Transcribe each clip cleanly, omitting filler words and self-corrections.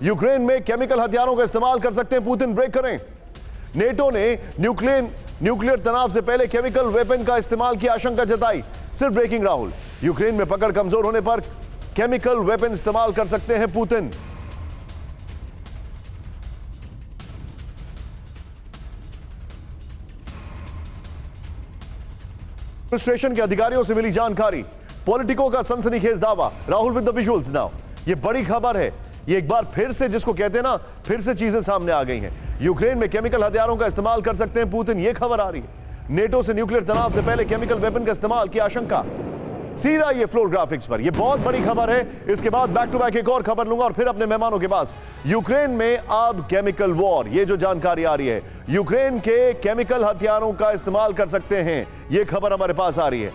Ukraine में chemical हथियारों का इस्तेमाल कर सकते हैं पुतिन, ब्रेक करें। नेटो ने न्यूक्लियर तनाव से पहले केमिकल वेपन का इस्तेमाल की आशंका जताई। सिर्फ ब्रेकिंग राहुल, यूक्रेन में पकड़ कमजोर होने पर केमिकल वेपन इस्तेमाल कर सकते हैं पुतिन। एडमिनिस्ट्रेशन के अधिकारियों से मिली जानकारी, पॉलिटिको का सनसनीखेज दावा। Rahul with the visuals now. ये बड़ी खबर है, ये एक बार फिर से जिसको कहते हैं ना, फिर से चीजें सामने आ गई हैं। यूक्रेन में केमिकल हथियारों का इस्तेमाल कर सकते हैं पुतिन, ये खबर आ रही है। नेटो से न्यूक्लियर तनाव से पहले केमिकल वेपन का इस्तेमाल की आशंका। सीधा ये फ्लोर ग्राफिक्स पर, ये बहुत बड़ी खबर है। इसके बाद बैक टू बैक एक और खबर लूंगा और फिर अपने मेहमानों के पास। यूक्रेन में अब केमिकल वॉर, ये जो जानकारी आ रही है, यूक्रेन के केमिकल हथियारों का इस्तेमाल कर सकते हैं, ये खबर हमारे पास आ रही है।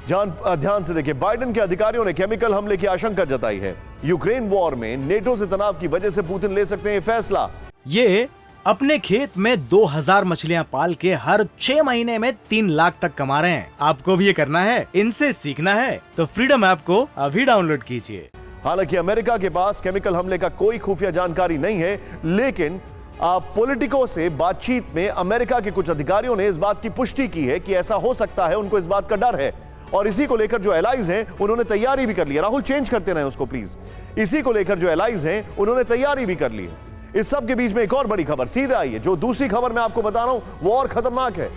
ध्यान से देखिए, बाइडेन के अधिकारियों ने केमिकल हमले की आशंका जताई है। यूक्रेन वॉर में नेटो से तनाव की वजह से पुतिन ले सकते हैं फैसला। ये अपने खेत में 2000 मछलियां पाल के हर 6 महीने में 3 लाख तक कमा रहे हैं। आपको भी ये करना है, इनसे सीखना है तो फ्रीडम ऐप को अभी डाउनलोड कीजिए। हालांकि अमेरिका के पास केमिकल हमले का कोई खुफिया जानकारी नहीं है, लेकिन पॉलिटिको से बातचीत में अमेरिका के कुछ अधिकारियों ने इस बात की पुष्टि की है कि ऐसा हो सकता है। उनको इस बात का डर है और इसी को लेकर जो एलाइज हैं उन्होंने तैयारी भी कर ली है। राहुल चेंज करते रहे उसको प्लीज। इसी को लेकर जो एलाइज हैं उन्होंने तैयारी भी कर ली है। इस सब के बीच में एक और बड़ी खबर सीधे आई है। जो दूसरी खबर मैं आपको बता रहा हूं वो और खतरनाक है।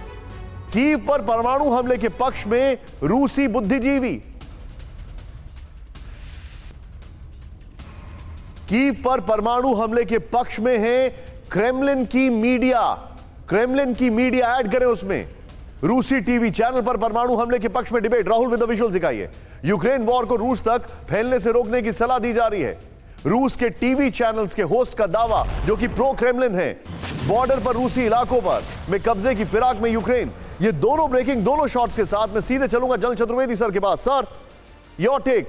कीव पर परमाणु हमले के पक्ष में रूसी बुद्धिजीवी। कीव पर परमाणु हमले के पक्ष में है क्रेमलिन की मीडिया। क्रेमलिन की मीडिया ऐड करें उसमें। रूसी टीवी चैनल पर परमाणु हमले के पक्ष में debate. Rahul with the visuals दिखाइए। यूक्रेन वॉर को रूस तक फैलने से रोकने की सलाह दी जा रही है। रूस के टीवी चैनल्स के होस्ट का दावा, जो कि प्रो क्रेमलिन है, बॉर्डर पर रूसी इलाकों पर में कब्जे की फिराक में यूक्रेन। ये दोनों ब्रेकिंग, दोनों शॉट्स के साथ मैं सीधे चलूंगा जल चतुर्वेदी सर के पास। Sir, your take.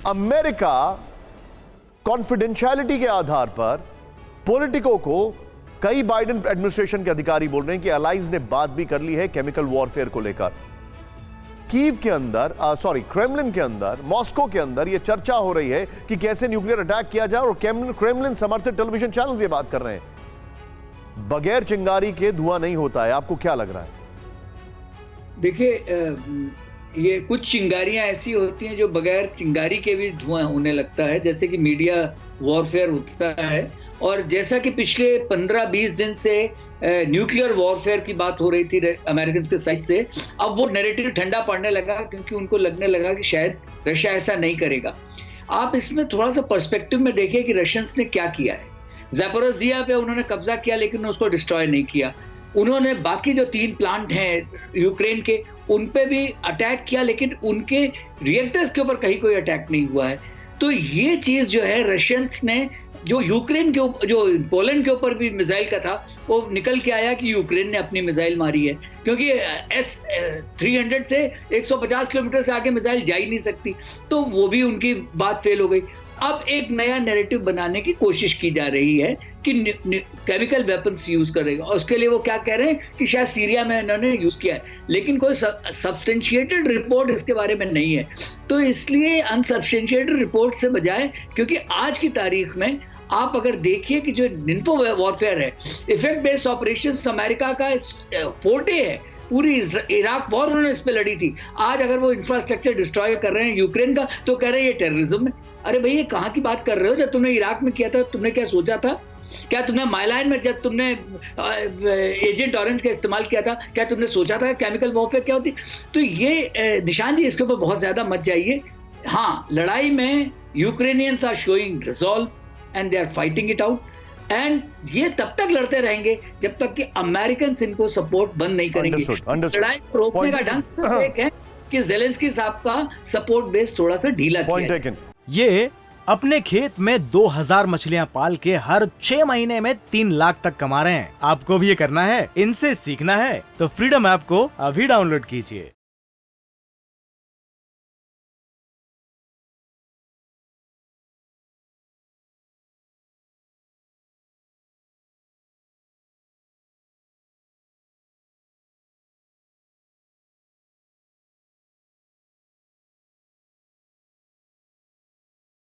America confidentiality के आधार पर पॉलिटिको को कई बाइडेन एडमिनिस्ट्रेशन के अधिकारी बोल रहे हैं कि अलाइज ने बात भी कर ली है केमिकल वॉरफेयर को लेकर। कीव के अंदर, क्रेमलिन के अंदर, मॉस्को के अंदर यह चर्चा हो रही है कि कैसे न्यूक्लियर अटैक किया जाए और क्रेमलिन समर्थित टेलीविजन चैनल्स ये बात कर रहे हैं। बगैर चिंगारी के धुआं नहीं होता है। आपको क्या लग रहा है? देखिए, ये कुछ चिंगारियां ऐसी होती हैं जो बगैर चिंगारी के भी धुआं होने लगता है, जैसे कि मीडिया वॉरफेयर होता है। और जैसा कि पिछले 15-20 दिन से न्यूक्लियर वॉरफेयर की बात हो रही थी अमेरिकन के साइड से, अब वो नैरेटिव ठंडा पड़ने लगा क्योंकि उनको लगने लगा कि शायद रशिया ऐसा नहीं करेगा। आप इसमें थोड़ा सा पर्सपेक्टिव में देखिए कि रशियंस ने क्या किया है। ज़ैपोरिज़िया पे उन्होंने कब्जा किया लेकिन उसको डिस्ट्रॉय नहीं किया। उन्होंने बाकी जो 3 प्लांट हैं यूक्रेन के, उन पे भी अटैक किया लेकिन उनके रिएक्टर्स के ऊपर कहीं कोई अटैक नहीं हुआ है। तो ये चीज़ जो है, रशियंस ने जो यूक्रेन के ऊपर, जो पोलैंड के ऊपर भी मिसाइल का था, वो निकल के आया कि यूक्रेन ने अपनी मिसाइल मारी है, क्योंकि S-300 से 150 किलोमीटर से आगे मिसाइल जा ही नहीं सकती। तो वो भी उनकी बात फेल हो गई। अब एक नया नैरेटिव बनाने की कोशिश की जा रही है कि केमिकल वेपन्स यूज करेगा, और उसके लिए वो क्या कह रहे हैं कि शायद सीरिया में इन्होंने यूज किया है, लेकिन कोई सब्सटेंशिएटेड रिपोर्ट इसके बारे में नहीं है। तो इसलिए अनसब्सटेंशिएटेड रिपोर्ट से बजाय, क्योंकि आज की तारीख में आप अगर देखिए कि जो इन्फो वॉरफेयर है, इफेक्ट बेस्ड ऑपरेशंस अमेरिका का फोर्टे है। पूरी इराक वॉर उन्होंने इस पे लड़ी थी। आज अगर वो इंफ्रास्ट्रक्चर डिस्ट्रॉय कर रहे हैं यूक्रेन का, तो कह रहे हैं ये टेररिज्म है। अरे भाई, ये कहाँ की बात कर रहे हो? जब तुमने इराक में किया था, तुमने क्या सोचा था? क्या तुमने माइलाइन में जब तुमने एजेंट ऑरेंज का इस्तेमाल किया था, क्या तुमने सोचा था केमिकल वॉरफेयर क्या होती? तो ये निशान जी, इसके ऊपर बहुत ज्यादा मत जाइए। हाँ, लड़ाई में Ukrainians are showing resolve and they are fighting it out, and ये तब तक लड़ते रहेंगे जब तक कि अमेरिकन इनको सपोर्ट बंद नहीं करेंगे। लड़ाई को रोकने का ढंग सिर्फ एक है कि ज़ेलेंस्की साहब का सपोर्ट बेस थोड़ा सा ढीला किया है। ये अपने खेत में 2000 मछलियां पाल के हर 6 महीने में 3 लाख तक कमा रहे हैं। आपको भी ये करना है, इनसे सीखना है तो फ्रीडम ऐप को अभी डाउनलोड कीजिए।